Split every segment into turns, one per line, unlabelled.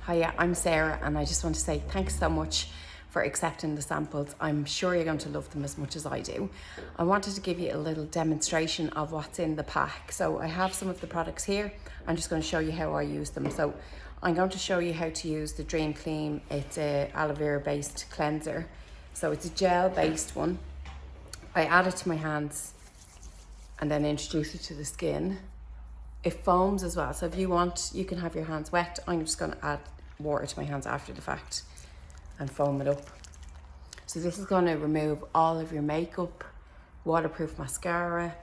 Hiya, I'm Sarah, and I just want to say thanks so much for accepting the samples. I'm sure you're going to love them as much as I do. I wanted to give you a little demonstration of what's in the pack. So I have some of the products here. I'm just going to show you how I use them. So I'm going to show you how to use the Dream Clean. It's a aloe vera based cleanser. So it's a gel based one. I add it to my hands and then introduce it to the skin. It foams as well, so if you want, you can have your hands wet. I'm just going to add water to my hands after the fact and foam it up. So this is going to remove all of your makeup, waterproof mascara,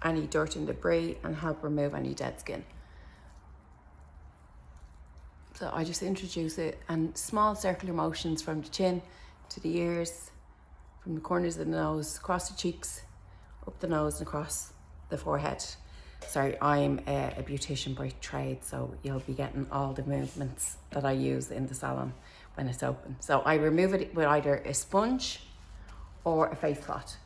any dirt and debris, and help remove any dead skin. So I just introduce it, and small circular motions from the chin to the ears, from the corners of the nose, across the cheeks, up the nose and across the forehead. Sorry, I'm a beautician by trade, so you'll be getting all the movements that I use in the salon when it's open. So I remove it with either a sponge or a face cloth.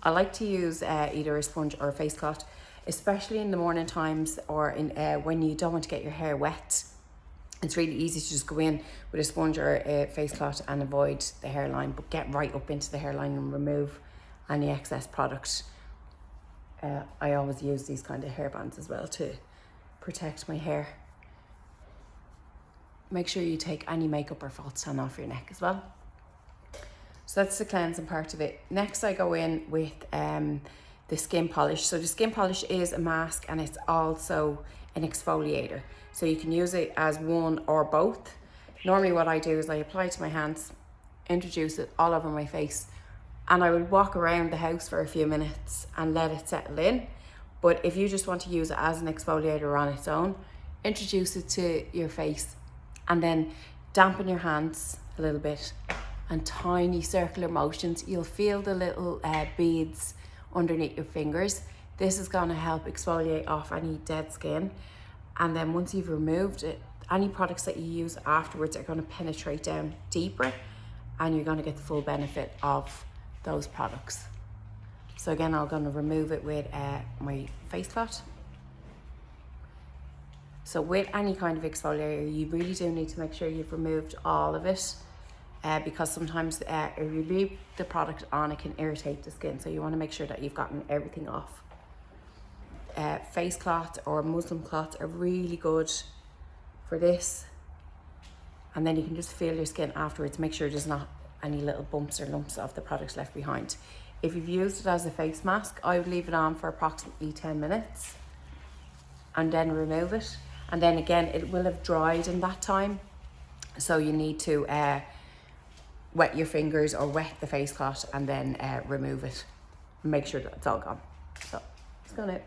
I like to use either a sponge or a face cloth, especially in the morning times or in when you don't want to get your hair wet. It's really easy to just go in with a sponge or a face cloth and avoid the hairline, but get right up into the hairline and remove any excess product. I always use these kind of hairbands as well to protect my hair. Make sure you take any makeup or false tan off your neck as well. So that's the cleansing part of it. Next I go in with the skin polish. So the skin polish is a mask and it's also an exfoliator. So you can use it as one or both. Normally what I do is I apply it to my hands, introduce it all over my face, and I would walk around the house for a few minutes and let it settle in. But if you just want to use it as an exfoliator on its own, introduce it to your face and then dampen your hands a little bit and tiny circular motions. You'll feel the little beads underneath your fingers. This is going to help exfoliate off any dead skin. And then once you've removed it, any products that you use afterwards are going to penetrate down deeper and you're going to get the full benefit of those products. So again, I'm going to remove it with my face cloth. So with any kind of exfoliator, you really do need to make sure you've removed all of it because sometimes if you leave the product on, it can irritate the skin. So you want to make sure that you've gotten everything off. Face cloth or muslin cloth are really good for this. And then you can just feel your skin afterwards. Make sure there's not any little bumps or lumps of the product left behind. If you've used it as a face mask, I would leave it on for approximately 10 minutes and then remove it. And then again, it will have dried in that time. So you need to wet your fingers or wet the face cloth and then remove it and make sure that it's all gone. So just gonna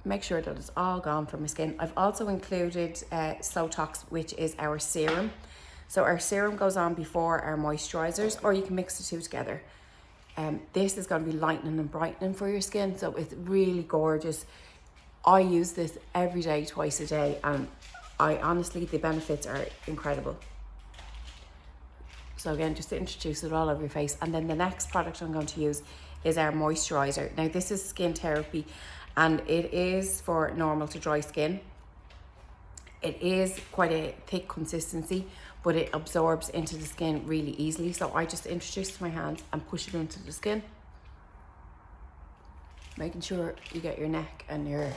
make sure that it's all gone from my skin. I've also included Sotox, which is our serum. So our serum goes on before our moisturizers, or you can mix the two together. This is going to be lightening and brightening for your skin, so it's really gorgeous. I use this every day, twice a day, and I honestly, the benefits are incredible. So again, just to introduce it all over your face. And then the next product I'm going to use is our moisturizer. Now this is skin therapy and it is for normal to dry skin. It is quite a thick consistency, but it absorbs into the skin really easily. So I just introduce it to my hands and push it into the skin, making sure you get your neck and your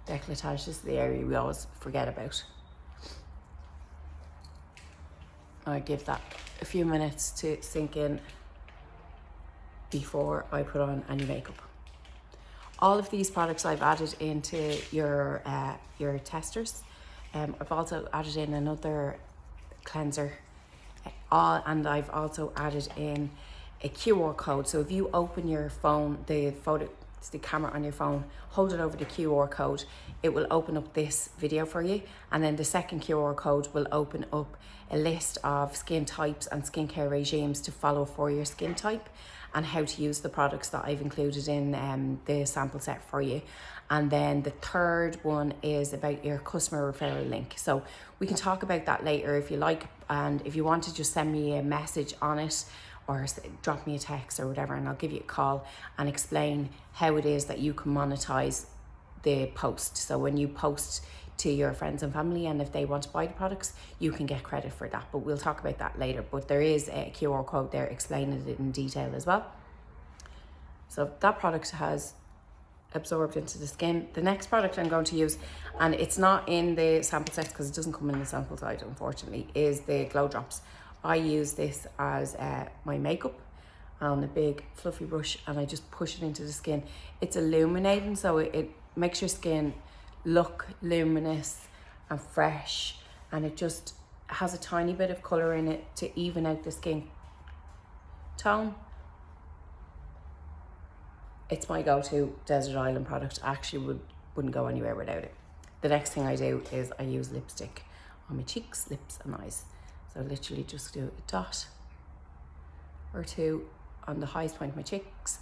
décolletage. This is the area we always forget about. I give that a few minutes to sink in before I put on any makeup. All of these products I've added into your testers. I've also added in another cleanser, and I've also added in a QR code. So if you open your phone, the camera on your phone, hold it over the QR code, it will open up this video for you. And then the second QR code will open up a list of skin types and skincare regimes to follow for your skin type and how to use the products that I've included in the sample set for you. And then the third one is about your customer referral link. So we can talk about that later if you like. And if you want to just send me a message on it or drop me a text or whatever, and I'll give you a call and explain how it is that you can monetize the post. So when you post to your friends and family, and if they want to buy the products, you can get credit for that, but we'll talk about that later. But there is a QR code there explaining it in detail as well. So that product has absorbed into the skin. The next product I'm going to use, and it's not in the sample sets because it doesn't come in the sample side unfortunately, is the Glow Drops. I use this as my makeup on a big fluffy brush, and I just push it into the skin. It's illuminating, so it makes your skin look luminous and fresh, and it just has a tiny bit of colour in it to even out the skin tone. It's my go-to desert island product. I actually wouldn't go anywhere without it. The next thing I do is I use lipstick on my cheeks, lips and eyes. So literally just do a dot or two on the highest point of my cheeks.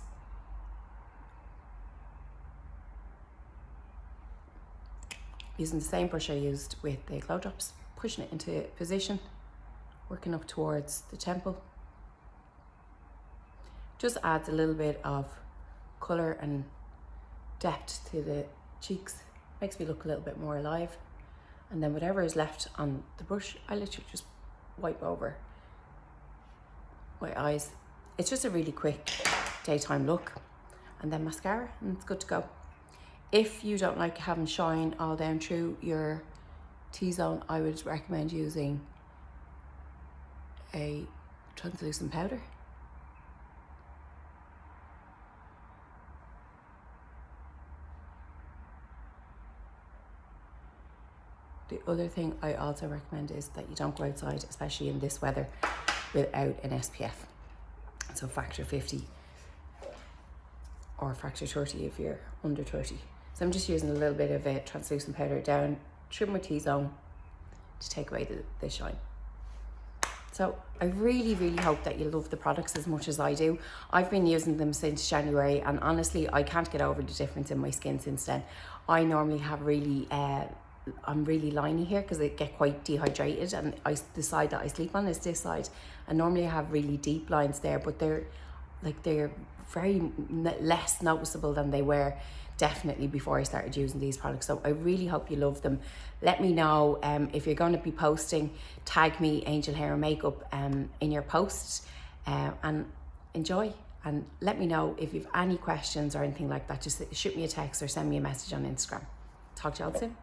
Using the same brush I used with the Glow Drops, pushing it into position, working up towards the temple. Just adds a little bit of colour and depth to the cheeks, makes me look a little bit more alive. And then whatever is left on the brush, I literally just wipe over my eyes. It's just a really quick daytime look, and then mascara, and it's good to go. If you don't like having shine all down through your T-zone, I would recommend using a translucent powder. The other thing I also recommend is that you don't go outside, especially in this weather, without an SPF. So factor 50 or factor 30 if you're under 30. So I'm just using a little bit of a translucent powder down through my T-zone to take away the shine. So I really, really hope that you love the products as much as I do. I've been using them since January, and honestly, I can't get over the difference in my skin since then. I normally have really, I'm really liney here because I get quite dehydrated, and the side that I sleep on is this side. And normally I have really deep lines there, but they're very less noticeable than they were definitely before I started using these products. So I really hope you love them. Let me know if you're going to be posting, tag me Angel Hair and Makeup in your posts, and enjoy. And let me know if you've any questions or anything like that. Just shoot me a text or send me a message on Instagram. Talk to you all soon.